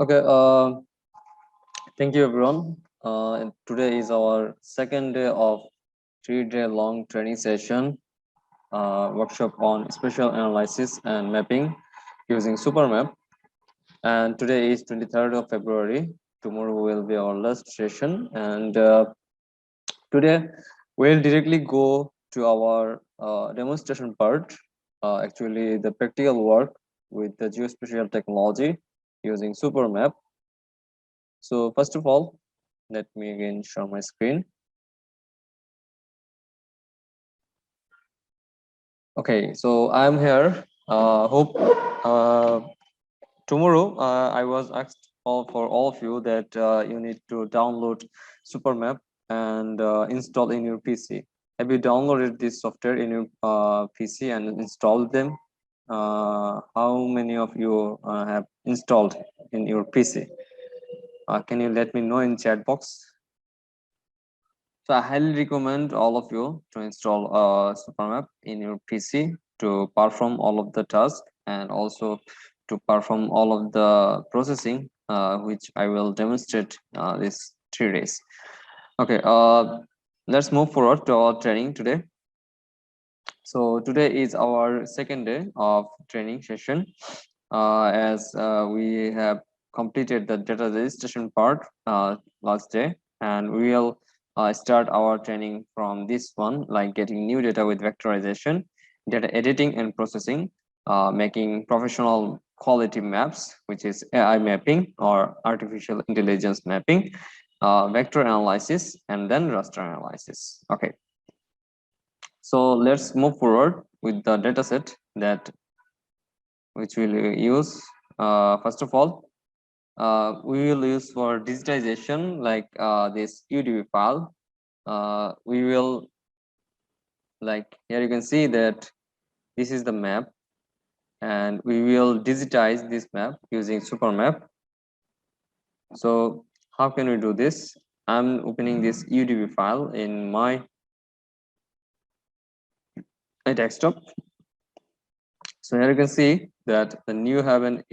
Okay, thank you everyone. And today is our second day of 3-day long training session workshop on spatial analysis and mapping using SuperMap. And today is 23rd of February. Tomorrow will be our last session. And today we'll directly go to our demonstration part, actually the practical work with the geospatial technology using SuperMap. So first of all, let me again share my screen. Okay, so I'm here. Hope tomorrow I was asked for all of you that you need to download SuperMap and install in your PC. Have you downloaded this software in your PC and installed them? How many of you have installed in your PC? Can you let me know in chat box? So I highly recommend all of you to install SuperMap in your PC to perform all of the tasks and also to perform all of the processing, which I will demonstrate this 3 days. Okay, let's move forward to our training today. So today is our second day of training session, as we have completed the data registration part last day, and we will start our training from this one, like getting new data with vectorization, data editing and processing, making professional quality maps, which is AI mapping or artificial intelligence mapping, vector analysis, and then raster analysis. Okay, so let's move forward with the dataset that which we'll use. First of all, we will use for digitization, like this UDV file. We will, like here you can see that this is the map, and we will digitize this map using SuperMap. So how can we do this? I'm opening this UDV file in my desktop. So here you can see that the New Haven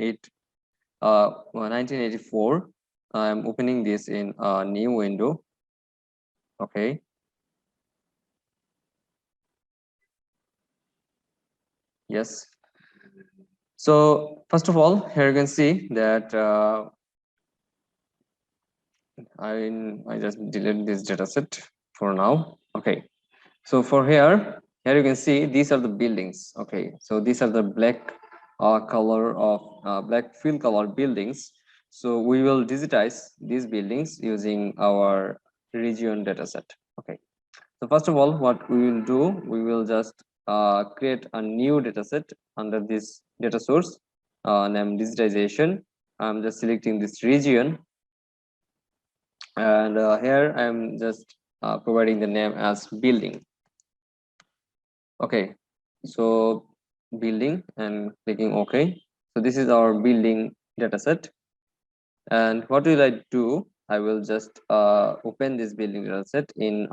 1984. I'm opening this in a new window. Okay. Yes. So first of all, here you can see that I just deleted this dataset for now. Okay. So for here you can see these are the buildings. Okay. So these are the black color of black fill color buildings. So we will digitize these buildings using our region dataset. Okay. So first of all, what we will do, we will just create a new dataset under this data source named digitization. I'm just selecting this region, and here I'm just providing the name as building. Okay, so building and clicking OK. So this is our building dataset. And what will I do? I will just open this building dataset in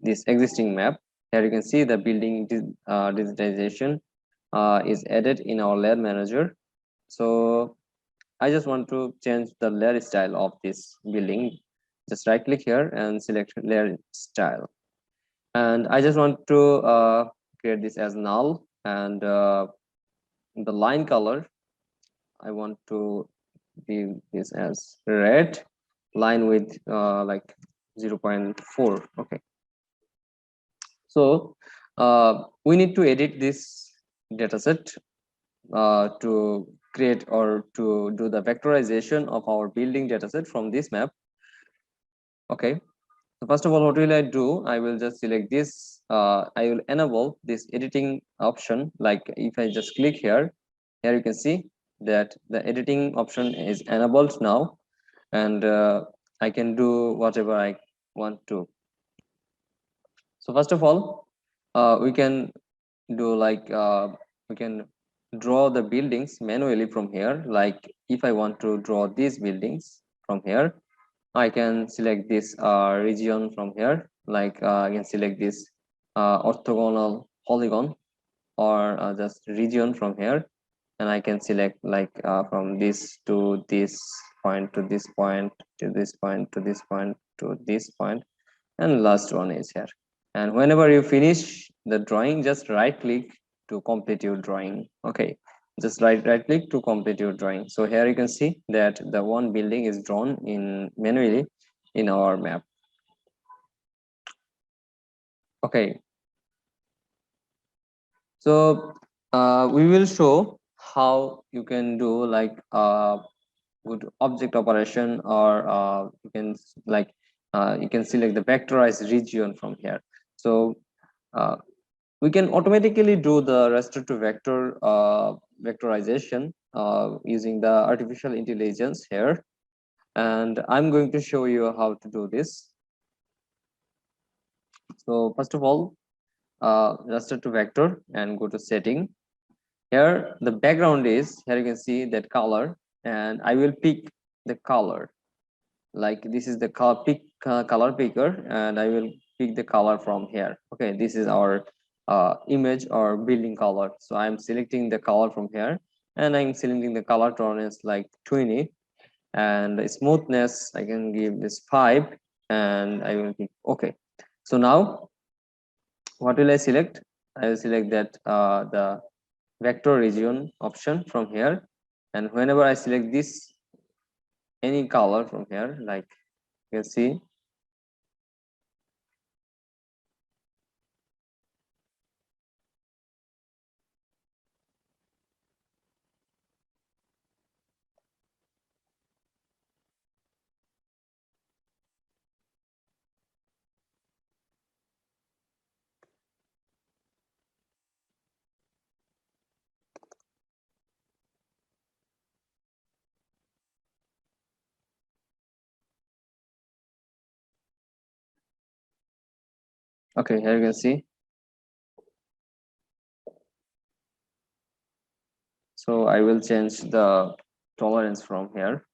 this existing map. Here you can see the building digitization is added in our layer manager. So I just want to change the layer style of this building. Just right click here and select layer style. And I just want to create this as null, and the line color, I want to leave this as red, line with like 0.4. Okay, so we need to edit this dataset to create or to do the vectorization of our building dataset from this map. Okay, so first of all, what will I do? I will just select this. I will enable this editing option. Like if I just click here you can see that the editing option is enabled now, and I can do whatever I want to. So first of all, we can do like we can draw the buildings manually from here. Like if I want to draw these buildings from here, I can select this region from here. Like I can select this orthogonal polygon, or just region from here. and I can select like from this to this point to this point to this point to this point to this point, and last one is here. And whenever you finish the drawing, just right click to complete your drawing. Okay, just right click to complete your drawing. So here you can see that the one building is drawn in manually in our map. Okay, so we will show how you can do like good object operation, or you can you can select the vectorized region from here. So uh, we can automatically do the raster to vector vectorization using the artificial intelligence here, and I'm going to show you how to do this. So first of all, raster to vector and go to setting. Here the background is, here you can see that color, and I will pick the color. Like this is the color picker, and I will pick the color from here. Okay, this is our image or building color. So I'm selecting the color from here, and I'm selecting the color tolerance like 20, and the smoothness I can give this 5, and I will click okay. So now what will I select? I will select that the vector region option from here, and whenever I select this any color from here, like you can see. Okay, here you can see. So I will change the tolerance from here.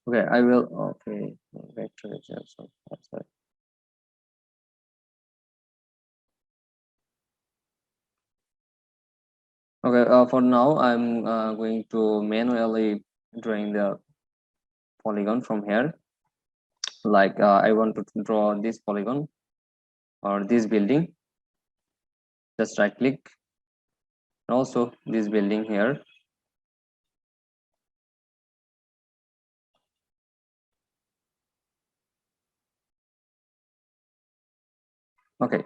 Okay, I will, okay, vector region. So that's right. Okay, for now, I'm going to manually drawing the polygon from here. Like I want to draw this polygon or this building. Just right click. Also this building here. Okay.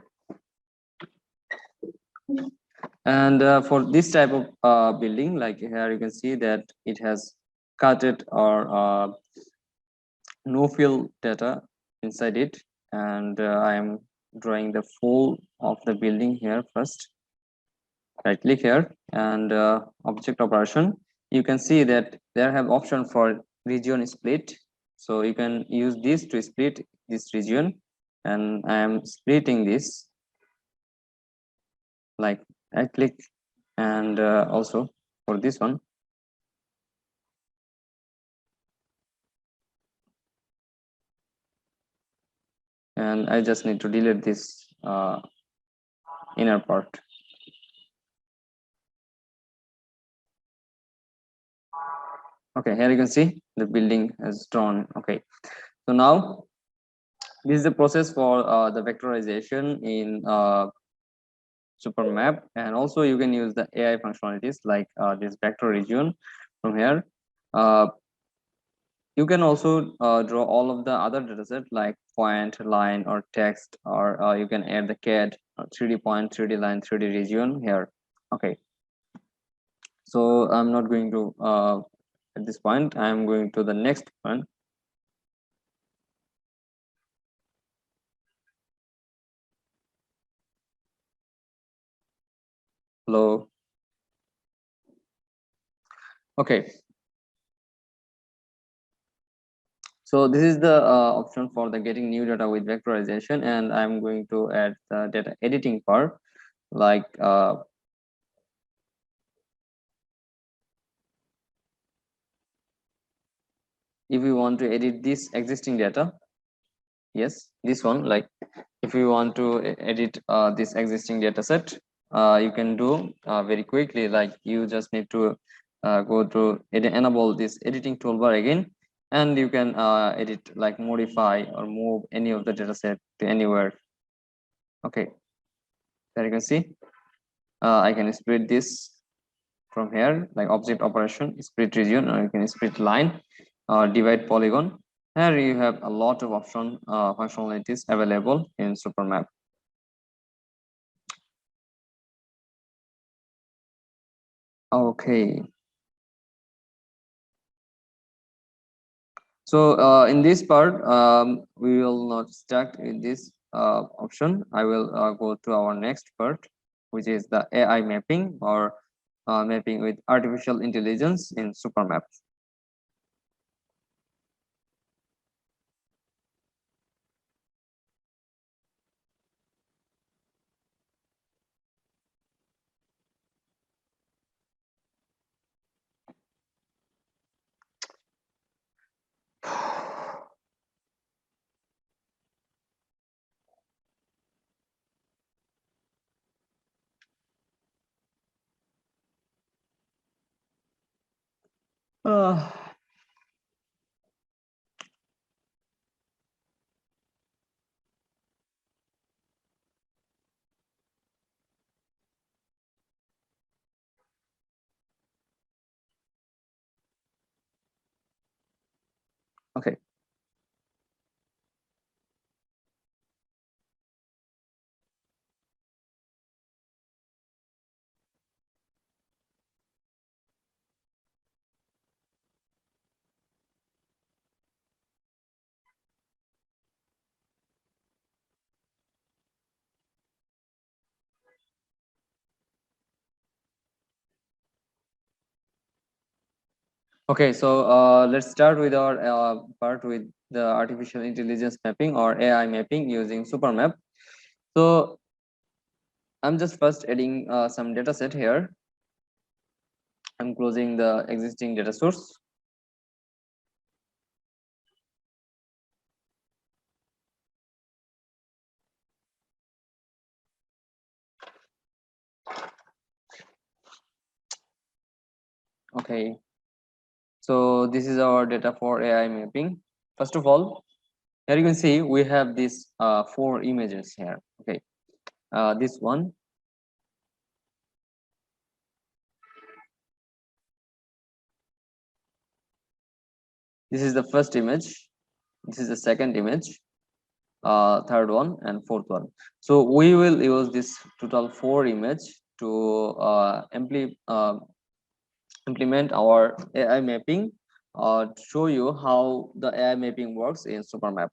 And for this type of building, like here you can see that it has cut it or no fill data inside it, and I am drawing the full of the building here first. Right click here, and object operation, you can see that there have option for region split, so you can use this to split this region, and I am splitting this. Like I click, and also for this one, and I just need to delete this inner part. Okay, here you can see the building is drawn. Okay, so now this is the process for the vectorization in SuperMap, and also you can use the AI functionalities like this vector region from here. Uh, you can also draw all of the other dataset like point, line, or text, or you can add the CAD, 3D point, 3D line, 3D region here. Okay, so I'm not going to at this point. I'm going to the next one. Hello. Okay, So this is the option for the getting new data with vectorization, and I'm going to add the data editing part, like if we want to edit this existing data, yes, this one, like if you want to edit this existing data set, you can do very quickly. Like you just need to go to enable this editing toolbar again, and you can edit, like modify or move any of the data set to anywhere. Okay, there you can see I can split this from here, like object operation, split region, or you can split line, divide polygon. Here you have a lot of functionalities available in SuperMap. Okay, so in this part, we will not stuck in this option. I will go to our next part, which is the AI mapping, or mapping with artificial intelligence in SuperMap. Uh, okay. Okay, so let's start with our part with the artificial intelligence mapping, or AI mapping, using SuperMap. So I'm just first adding some data set here. I'm closing the existing data source. Okay, so this is our data for AI mapping. First of all, here you can see we have these 4 images here. Okay, this one, this is the first image, this is the second image, third one, and fourth one. So we will use this total 4 image to implement our AI mapping, to show you how the AI mapping works in SuperMap.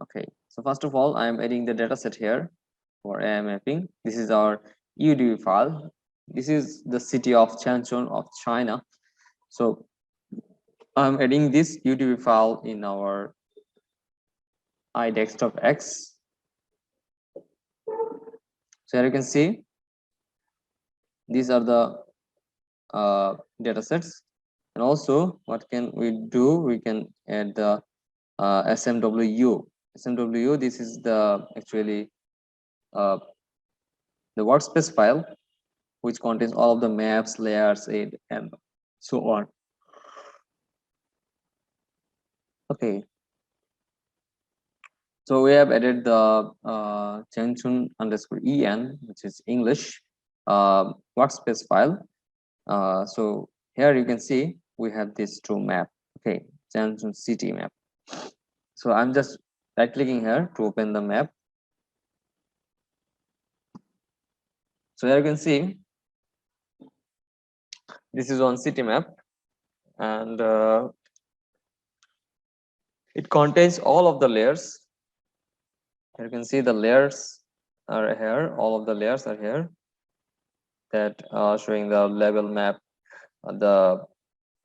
Okay, so first of all, I'm adding the data set here for AI mapping. This is our UDV file. This is the city of Changchun of China. So I'm adding this UDV file in our iDesktop X. So here you can see these are the data sets, and also what can we do? We can add the SMW. This is the actually uh, the workspace file, which contains all of the maps, layers, and so on. Okay, so we have added the Changchun underscore en, which is English workspace file. So here you can see we have these 2 map. Okay, Changchun city map. So I'm just right clicking here to open the map. So here you can see this is on city map, and it contains all of the layers. You can see the layers are here, all of the layers are here, that showing the level map, the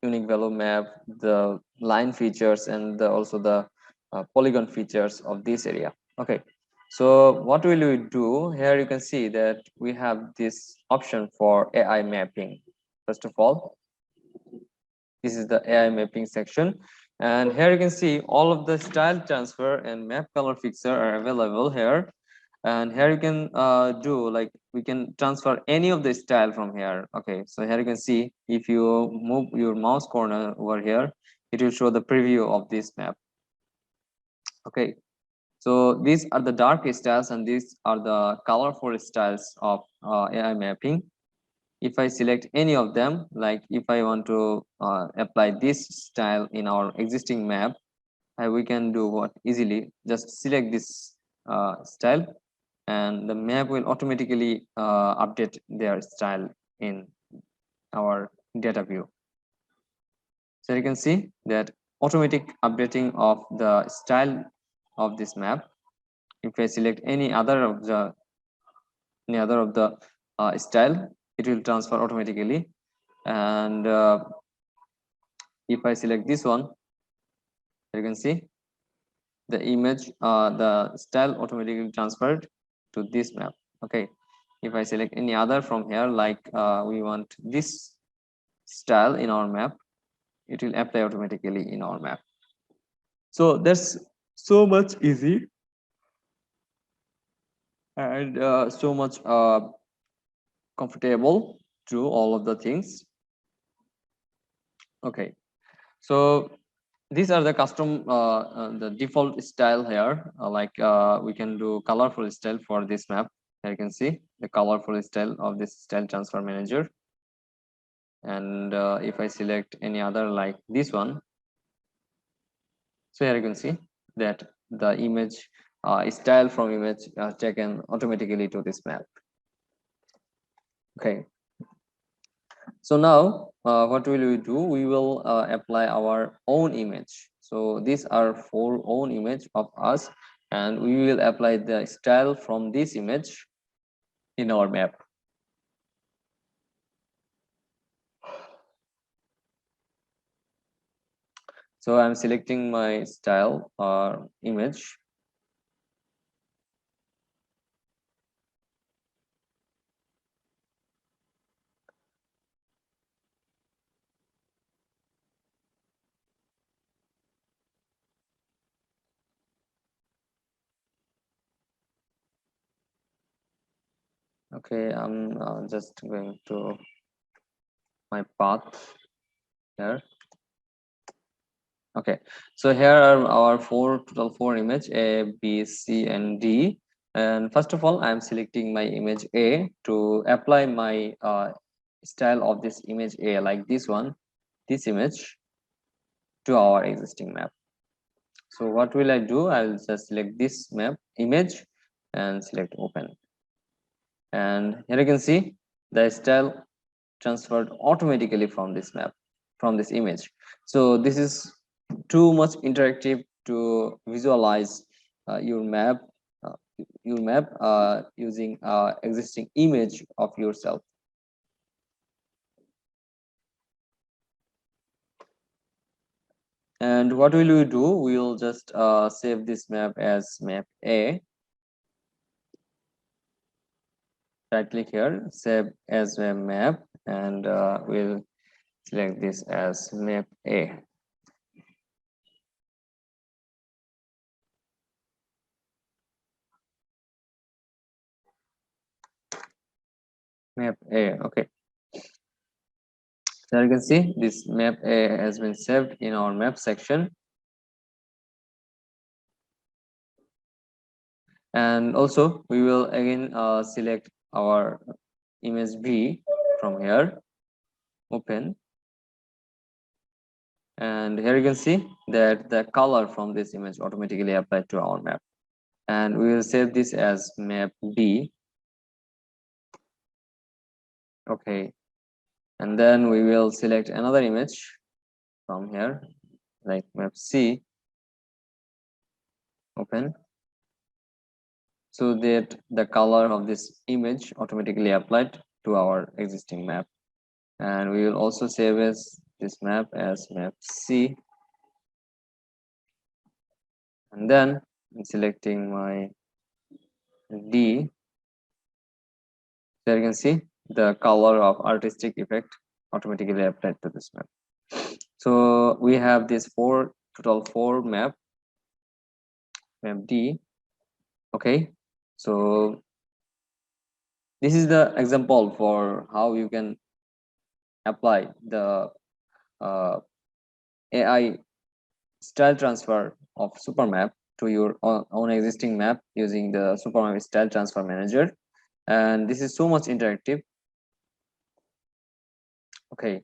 unique value map, the line features, and also the polygon features of this area. Okay, so what will we do here? You can see that we have this option for AI mapping. First of all, this is the AI mapping section, and here you can see all of the style transfer and map color fixer are available here. And here you can do like we can transfer any of the style from here. Okay, so here you can see if you move your mouse corner over here, it will show the preview of this map. Okay, so these are the dark styles and these are the colorful styles of AI mapping. If I select any of them, like if I want to apply this style in our existing map, we can do what easily, just select this style and the map will automatically update their style in our data view. So you can see that automatic updating of the style of this map. If I select any other of the style, it will transfer automatically. And if I select this one, you can see the image, the style automatically transferred to this map. Okay, if I select any other from here, like we want this style in our map, it will apply automatically in our map. So that's so much easy and so much comfortable to all of the things. Okay, so these are the custom the default style here. We can do colorful style for this map. Here you can see the colorful style of this style transfer manager. And if I select any other like this one, so here you can see that the image style from image taken automatically to this map. Okay, so now what will we do? We will apply our own image. So these are 4 own image of us, and we will apply the style from this image in our map. So I'm selecting my style or image. Okay, I'm just going to my path here. Okay, so here are our total four image, A, B, C, and D. And first of all, I'm selecting my image A to apply my style of this image A, like this one, this image, to our existing map. So what will I do? I'll just select this map image and select open. And here you can see the style transferred automatically from this map, from this image. So this is too much interactive to visualize your map using existing image of yourself. And what will we do? We'll just save this map as map A. Right click here, save as a map, and we'll select this as map A. Map A, okay. So you can see this map A has been saved in our map section. And also we will again select our image B from here, open. And here you can see that the color from this image automatically applied to our map. And we will save this as map B. Okay. And then we will select another image from here, like map C, open, so that the color of this image automatically applied to our existing map. And we will also save as this map as map C, and then I'm selecting my D. So you can see the color of artistic effect automatically applied to this map. So we have this total four map D. Okay, so this is the example for how you can apply the AI style transfer of SuperMap to your own existing map using the SuperMap style transfer manager. And this is so much interactive. Okay,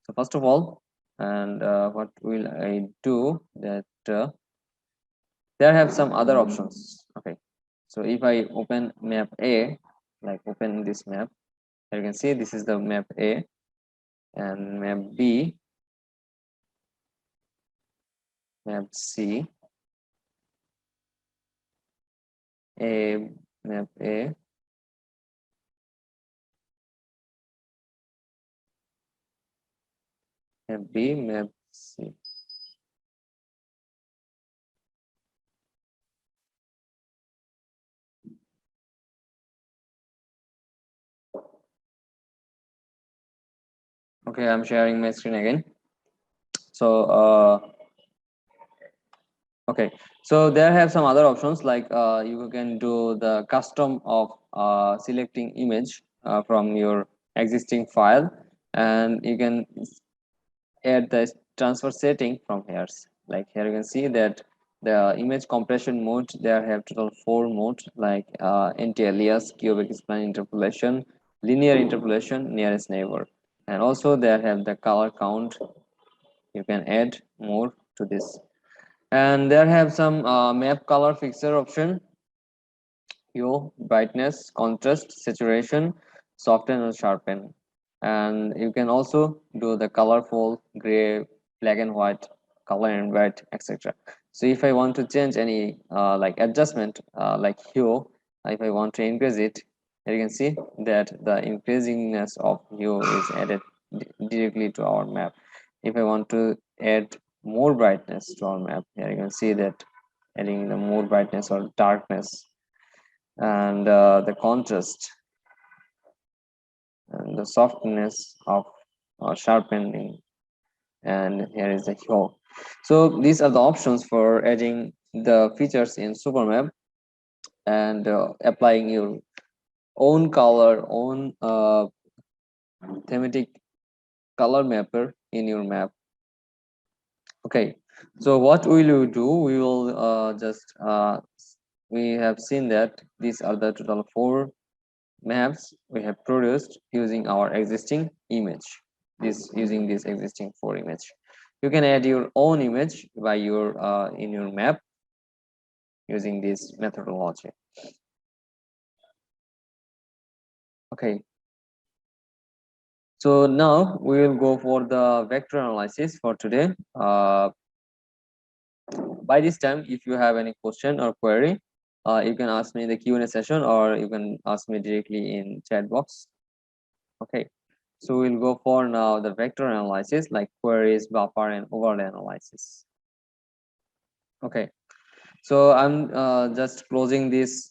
so first of all, and what will I do that there have some other options. Okay, so if I open map A, like open this map, you can see this is the map A, and map B, map C, map A, map B, map C. Okay, I'm sharing my screen again. So okay, so there have some other options like you can do the custom of selecting image from your existing file, and you can add the transfer setting from here. Like here you can see that the image compression mode, there have total four modes like anti-alias, cubic spline interpolation, linear interpolation, nearest neighbor, and also there have the color count. You can add more to this, and there have some map color fixer option: hue, brightness, contrast, saturation, soften or sharpen. And you can also do the colorful, gray, black and white, color and white, etc. So if I want to change any like adjustment like hue, if I want to increase it, you can see that the increasingness of hue is added directly to our map. If I want to add more brightness to our map, here you can see that adding the more brightness or darkness, and the contrast and the softness of sharpening, and here is the hue. So these are the options for adding the features in SuperMap and applying your own color, own thematic color mapper in your map. Okay, so what will you do? We will just we have seen that these are the total four maps we have produced using our existing image, using this existing four image. You can add your own image by your in your map using this methodology. Okay, so now we will go for the vector analysis for today. By this time, if you have any question or query, you can ask me in the Q&A session, or you can ask me directly in chat box. Okay, so we'll go for now the vector analysis, like queries, buffer, and overlay analysis. Okay, so I'm just closing this.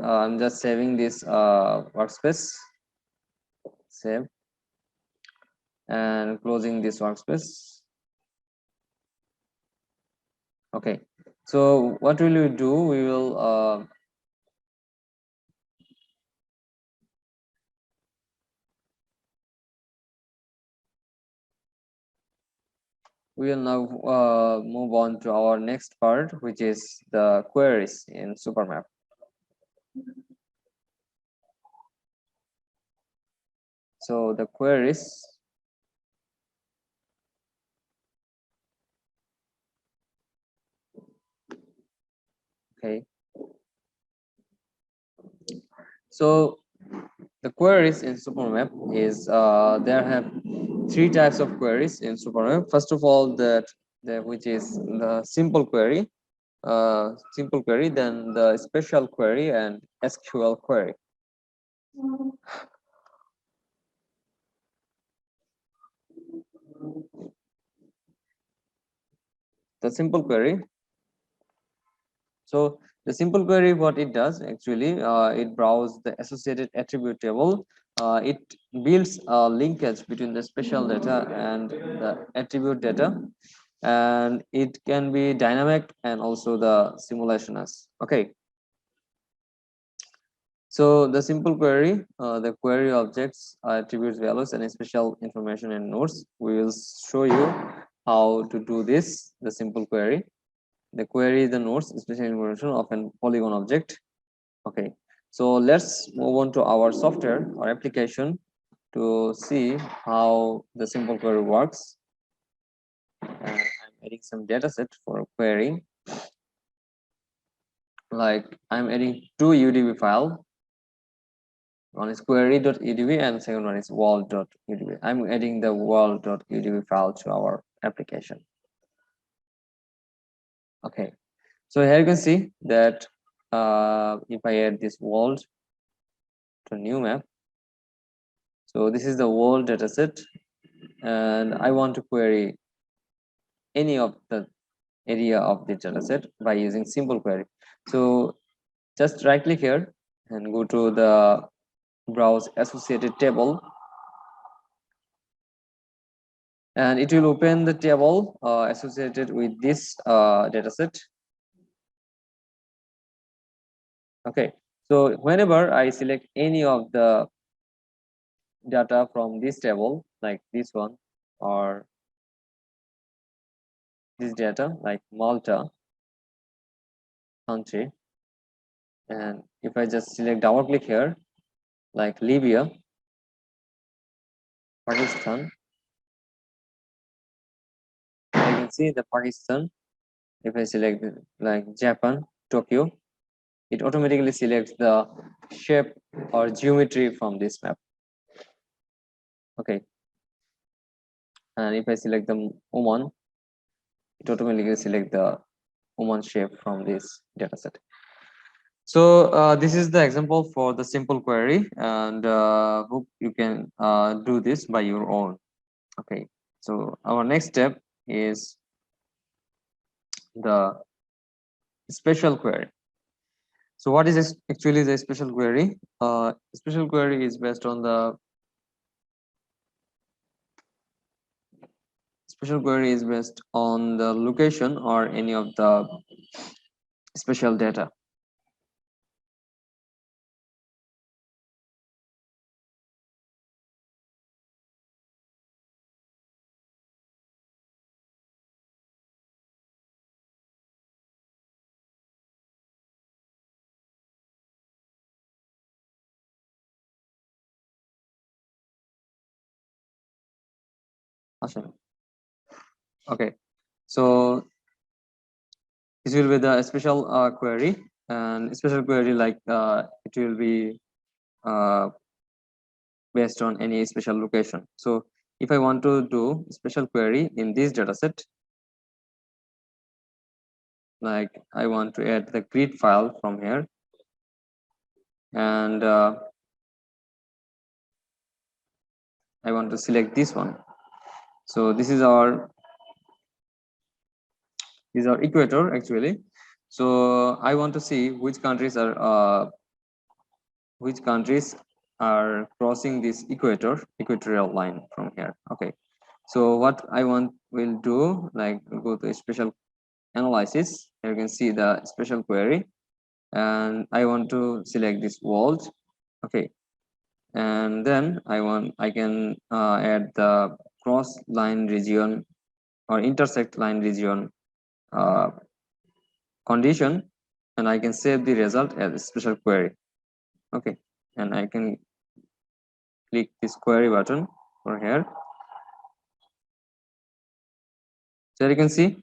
I'm just saving this workspace. Save and closing this workspace. Okay, so what will you do? We will now move on to our next part, which is the queries in SuperMap. So the queries, okay. So the queries in SuperMap is there have three types of queries in SuperMap. First of all, which is the simple query, then the special query, and SQL query. the simple query. So the simple query, what it does actually, it browses the associated attribute table. It builds a linkage between the spatial data and the attribute data, and it can be dynamic and also the simulationist. Okay. So the simple query, the query objects, attributes, values, and special information and nodes. We will show you how to do this. The simple query. The query is the nodes, special information of an polygon object. Okay. So let's move on to our software or application to see how the simple query works. I'm adding some data set for query. Like I'm adding two UDB file. One is query.udb and second one is world.udb. I'm adding the world.udb file to our application. Okay, so here you can see that if I add this world to new map, so this is the world dataset, and I want to query any of the area of the dataset by using simple query. So just right click here and go to the browse associated table, and it will open the table associated with this dataset. Okay, so whenever I select any of the data from this table, like this one or this data, like Malta country, and if I just select double click here, like Libya, Pakistan, I can see the Pakistan. If I select like Japan, Tokyo, it automatically selects the shape or geometry from this map. Okay, and if I select the Oman, it automatically select the Oman shape from this dataset. So this is the example for the simple query, and hope you can do this by your own. Okay, so our next step is the special query. So what is actually the special query? Special query is based on the location or any of the special data. Awesome. Okay, so this will be the special query, and special query like it will be uh, based on any special location. So if I want to do special query in this dataset, like I want to add the grid file from here, and I want to select this one. So this is our equator actually. So I want to see which countries are crossing this equatorial line from here. Okay, so what I will do, like go to special analysis. Here you can see the special query, and I want to select this world. Okay, and then I can add the cross line region or intersect line region uh, condition, and I can save the result as a special query. Okay, and I can click this query button for here. So you can see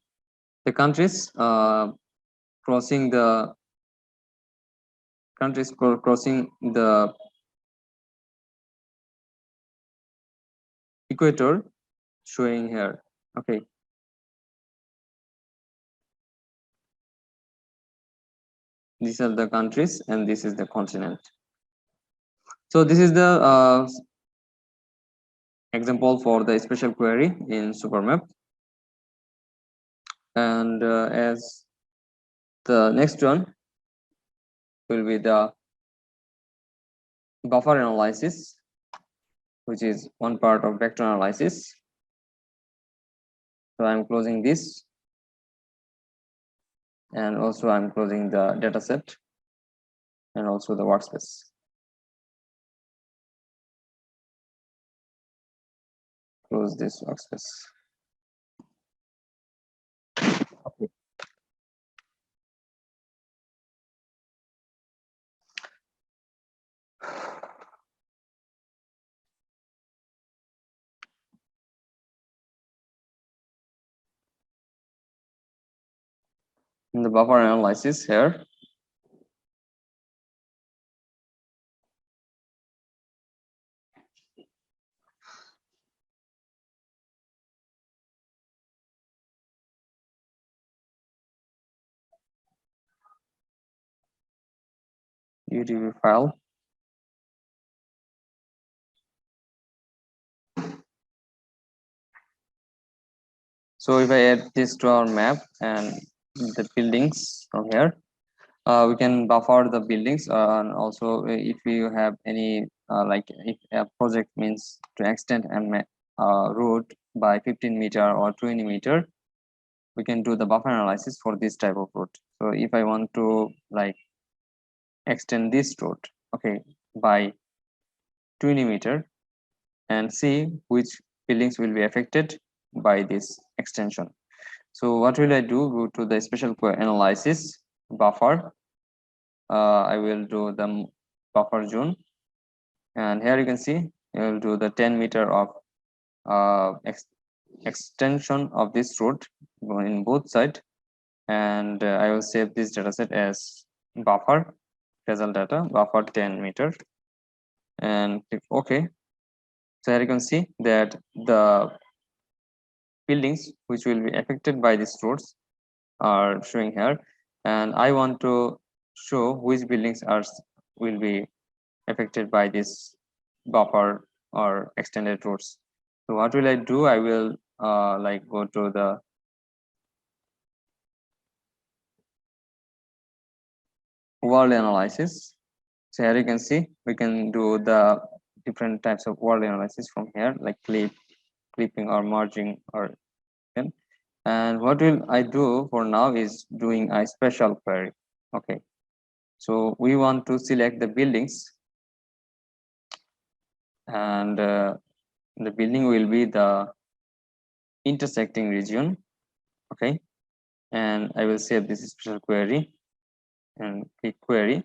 the countries crossing the equator showing here. Okay, these are the countries and this is the continent. So this is the example for the special query in SuperMap. And as the next one will be the buffer analysis, which is one part of vector analysis. So I'm closing this, and also I'm closing the dataset and also the workspace. Close this workspace. Okay. In the buffer analysis here, UDB file. So if I add this to our map and the buildings from here, we can buffer the buildings, and also if you have any like if a project means to extend a road by 15 meter or 20 meter, we can do the buffer analysis for this type of road. So if I want to like extend this road, okay, by 20 meter, and see which buildings will be affected by this extension. So what will I do? Go to the spatial analysis buffer. I will do the buffer zone, and here you can see I will do the 10 meter of extension of this road in both sides, and I will save this dataset as buffer result data buffer 10 meter and click OK. So here you can see that the buildings which will be affected by these roads are showing here, and I want to show which buildings will be affected by this buffer or extended roads. So what will I do? I will like go to the world analysis. So here you can see we can do the different types of world analysis from here, like clipping or merging or and what will I do for now is doing a special query. Okay, so we want to select the buildings, and the building will be the intersecting region. Okay, and I will save this special query and click query.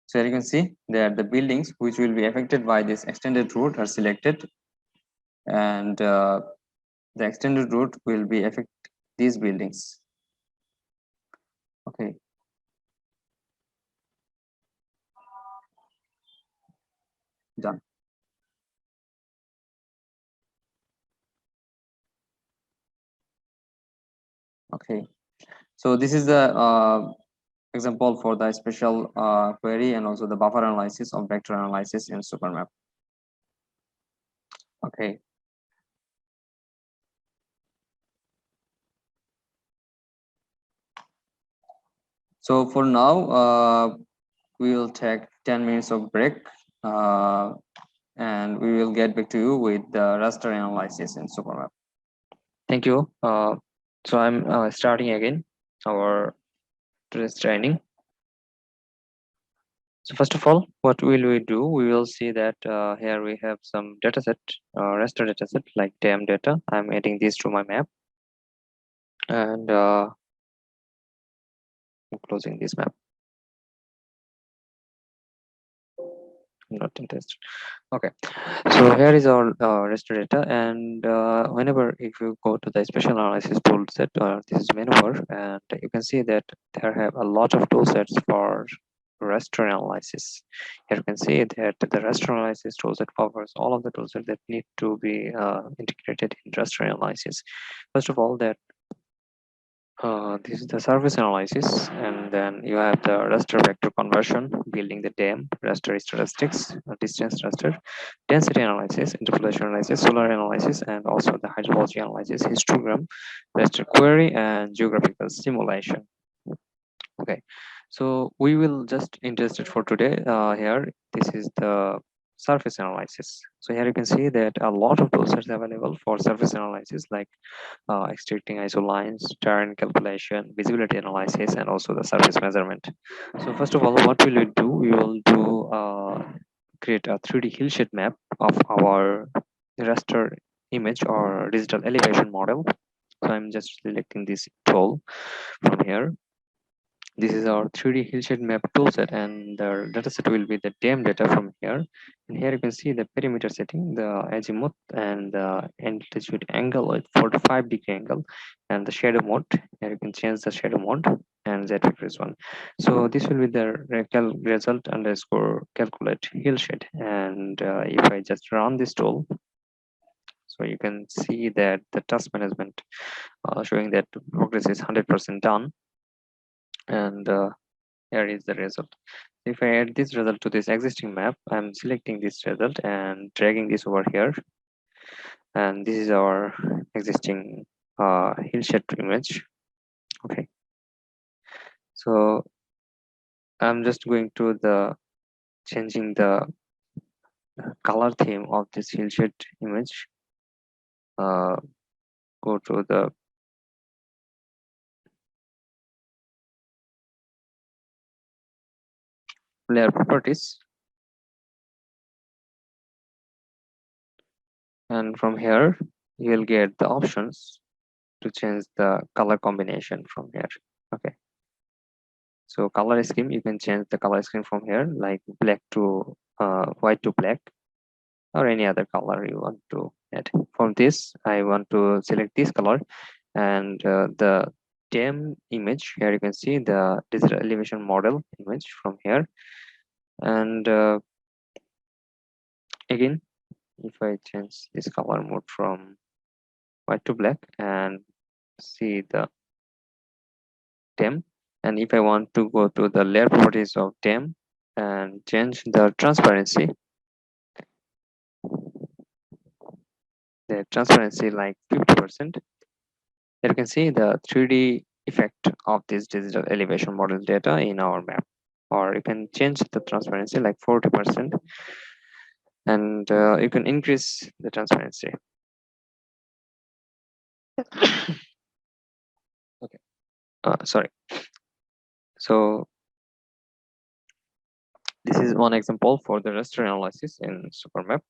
So you can see that the buildings which will be affected by this extended route are selected, and the extended route will be affect these buildings. Okay, done. Okay, so this is the example for the special query and also the buffer analysis of vector analysis in SuperMap. Okay. So for now, we will take 10 minutes of break, and we will get back to you with the raster analysis in SuperMap. Thank you. So I'm starting again our today's training. So first of all, what will we do? We will see that here we have some dataset, raster dataset like dam data. I'm adding this to my map, and I'm closing this map. I'm not interested. Okay, so here is our raster data, and whenever if you go to the spatial analysis toolset, this is menu bar, and you can see that there have a lot of toolsets for raster analysis. Here you can see that the raster analysis toolset covers all of the toolsets that need to be integrated in raster analysis. First of all, that This is the surface analysis, and then you have the raster vector conversion, building the DAM, raster statistics, distance raster, density analysis, interpolation analysis, solar analysis, and also the hydrology analysis, histogram, raster query, and geographical simulation. Okay, so we will just interested for today here. This is the surface analysis. So here you can see that a lot of tools are available for surface analysis, like extracting isolines, terrain calculation, visibility analysis, and also the surface measurement. So first of all, what will we do? We will do create a 3D hillsheet map of our raster image or digital elevation model. So I'm just selecting this tool from here. This is our 3D hillsheet map toolset, and the dataset will be the DAM data from here. And here you can see the perimeter setting, the azimuth, and the altitude angle with 45-degree angle, and the shadow mode. Here you can change the shadow mode and Z vector is one. So this will be the result underscore calculate hillsheet. And if I just run this tool, so you can see that the task management showing that progress is 100% done, and here is the result. If I add this result to this existing map, I'm selecting this result and dragging this over here, and this is our existing hillsheet image. Okay, so I'm just going to the changing the color theme of this hillsheet image. Go to the layer properties, and from here you will get the options to change the color combination from here. Okay, so color scheme, you can change the color scheme from here, like black to white to black, or any other color you want to add. From this, I want to select this color, and the DAM image, here you can see the digital elevation model image from here. And again, if I change this color mode from white to black and see the DAM, and if I want to go to the layer properties of DAM and change the transparency, like 50%, you can see the 3D effect of this digital elevation model data in our map. Or you can change the transparency like 40%, and you can increase the transparency. Okay, sorry. So this is one example for the raster analysis in SuperMap.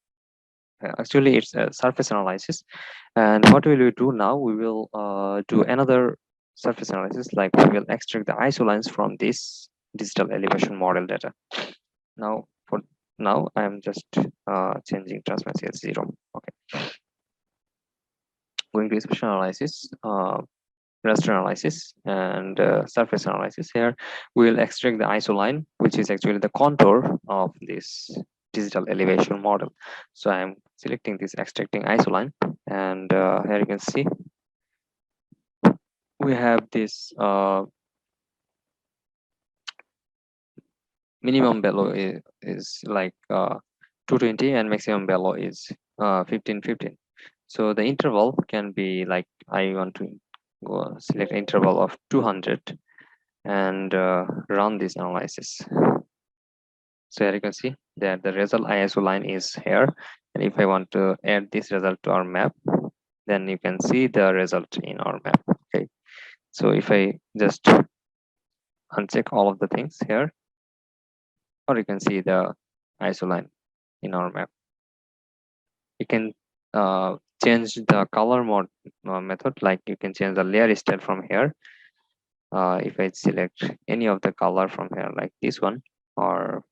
Actually, it's a surface analysis, and what will we do now? We will do another surface analysis, like we will extract the isolines from this digital elevation model data. Now for now I'm just changing transparency as 0. Okay, going to spatial analysis, raster analysis, and surface analysis. Here we will extract the isoline, which is actually the contour of this digital elevation model. So I'm selecting this extracting isoline, and here you can see we have this minimum value is like 220, and maximum value is 1515. So the interval can be like, I want to go select interval of 200 and run this analysis. So here you can see that the result ISO line is here, and if I want to add this result to our map, then you can see the result in our map. Okay, so if I just uncheck all of the things here, or you can see the ISO line in our map. You can change the color mode method, like you can change the layer style from here. If I select any of the color from here, like this one, or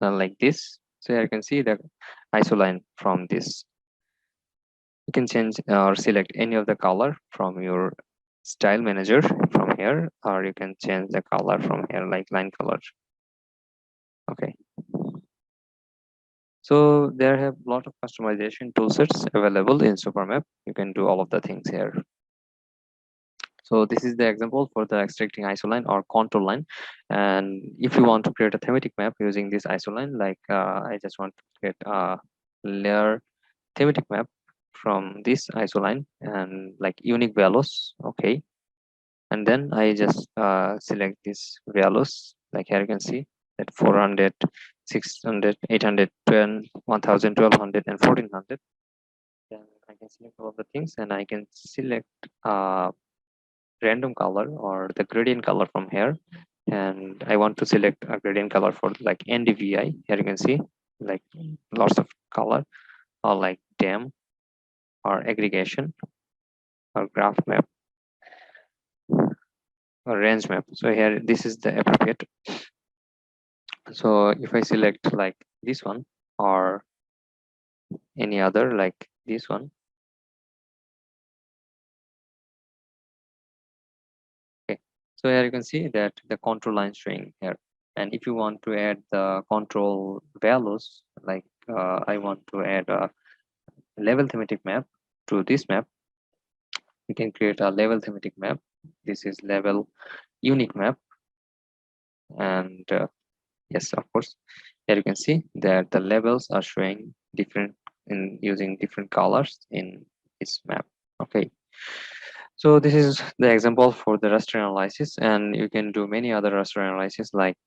like this, so here you can see the ISO line from this. You can change or select any of the color from your style manager from here, or you can change the color from here, like line color. Okay, so there have a lot of customization toolsets available in SuperMap. You can do all of the things here. So this is the example for the extracting isoline or contour line. And if you want to create a thematic map using this isoline, like I just want to create a layer thematic map from this isoline and like unique values. Okay, and then I just select these values, like here you can see that 400, 600, 800, 1000, 1200, and 1400. Then I can select all of the things, and I can select random color or the gradient color from here. And I want to select a gradient color for like NDVI. Here you can see like lots of color, or like dam or aggregation or graph map or range map. So here this is the appropriate. So if I select like this one or any other like this one, okay, so here you can see that the control line showing here. And if you want to add the control values, like I want to add a level thematic map to this map, we can create a level thematic map. This is level unique map. And yes, of course, here you can see that the levels are showing different in using different colors in this map. Okay, so this is the example for the raster analysis, and you can do many other raster analysis like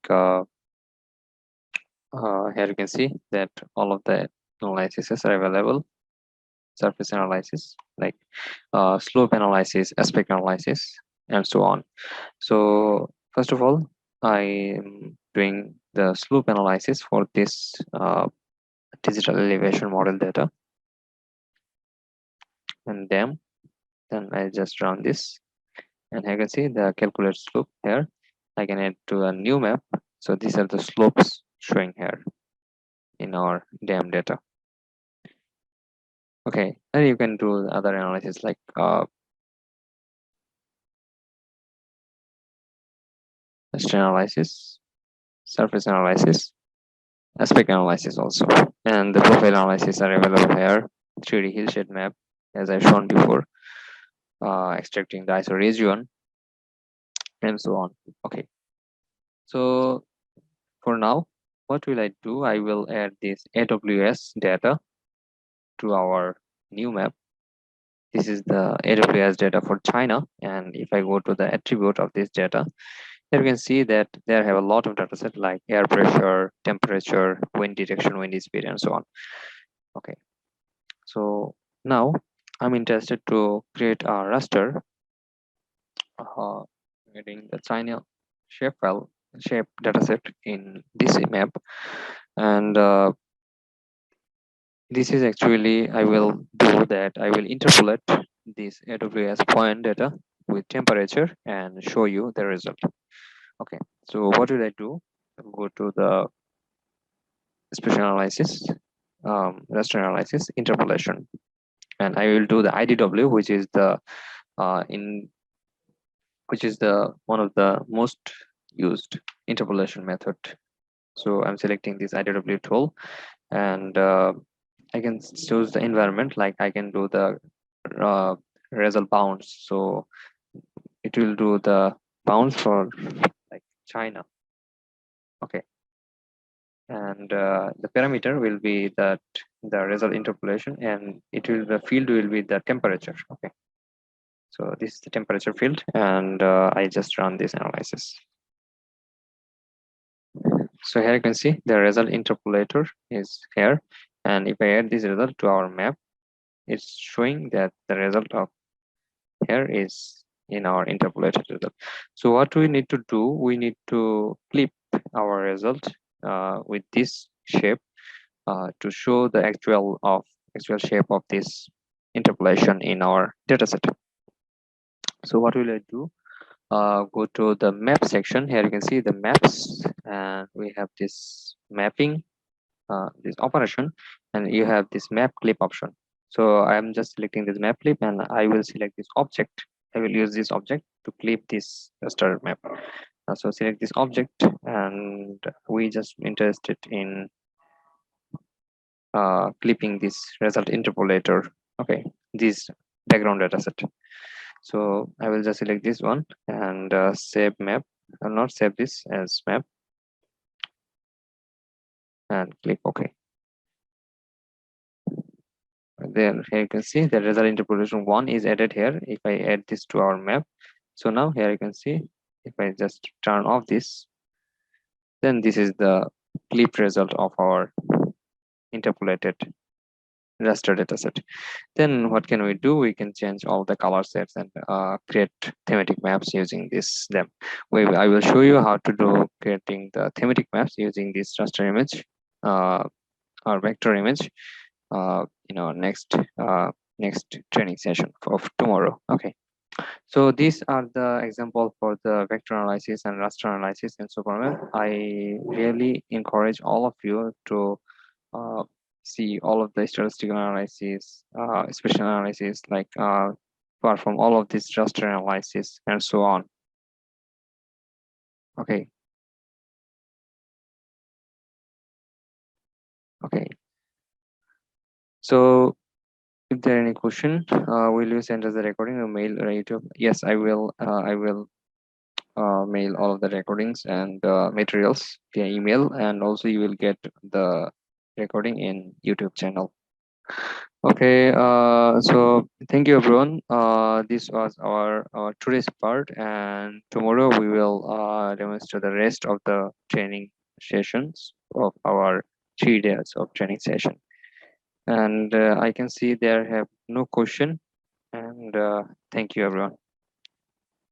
here you can see that all of the analyses are available. Surface analysis, like slope analysis, aspect analysis, and so on. So first of all, I am doing the slope analysis for this digital elevation model data, and then I just run this, and I can see the calculate slope here. I can add to a new map. So these are the slopes showing here in our dam data. Okay, and you can do other analysis like raster analysis, surface analysis, aspect analysis also, and the profile analysis are available here. 3D hillshade map, as I've shown before, extracting the iso region, and so on. Okay, so for now, what will I do? I will add this AWS data to our new map. This is the AWS data for China, and if I go to the attribute of this data, here you can see that there have a lot of data set like air pressure, temperature, wind direction, wind speed, and so on. Okay, so now I'm interested to create a raster getting the China shape file shape dataset in this map. And this is actually I will do that. I will interpolate this AWS point data with temperature and show you the result. Okay, so what will I do? I'll go to the spatial analysis, raster analysis, interpolation, and I will do the IDW, which is the one of the most used interpolation method. So I'm selecting this IDW tool, and I can choose the environment, like I can do the result bounds. So it will do the bounds for like China. Okay, and the parameter will be that the result interpolation, and the field will be the temperature. Okay, so this is the temperature field, and I just run this analysis. So here you can see the result interpolator is here, and if I add this result to our map, it's showing that the result of here is in our interpolated result. So what we need to do, we need to clip our result with this shape to show the actual shape of this interpolation in our dataset. So what will I do? Go to the map section. Here you can see the maps, and we have this mapping, this operation, and you have this map clip option. So I'm just selecting this map clip, and I will select this object. I will use this object to clip this raster map. So select this object, and we just interested in clipping this result interpolator. Okay, this background data set. So I will just select this one and save map. I'll not save this as map and click OK. Then here you can see the result interpolation 1 is added here. If I add this to our map, so now here you can see if I just turn off this, then this is the clipped result of our interpolated raster dataset. Then what can we do? We can change all the color sets and create thematic maps using them. I will show you how to do creating the thematic maps using this raster image or vector image next training session of tomorrow. Okay, so these are the example for the vector analysis and raster analysis in SuperMap. I really encourage all of you to see all of the statistical analysis, spatial analysis, like perform all of this raster analysis and so on. Okay. Okay. So if there are any question, will you send us the recording or mail or YouTube? Yes, I will. I will mail all of the recordings and materials via email, and also you will get the recording in YouTube channel. Okay, so thank you everyone. This was our today's part, and tomorrow we will demonstrate the rest of the training sessions of our 3 days of training session. And I can see there have no question, and thank you everyone.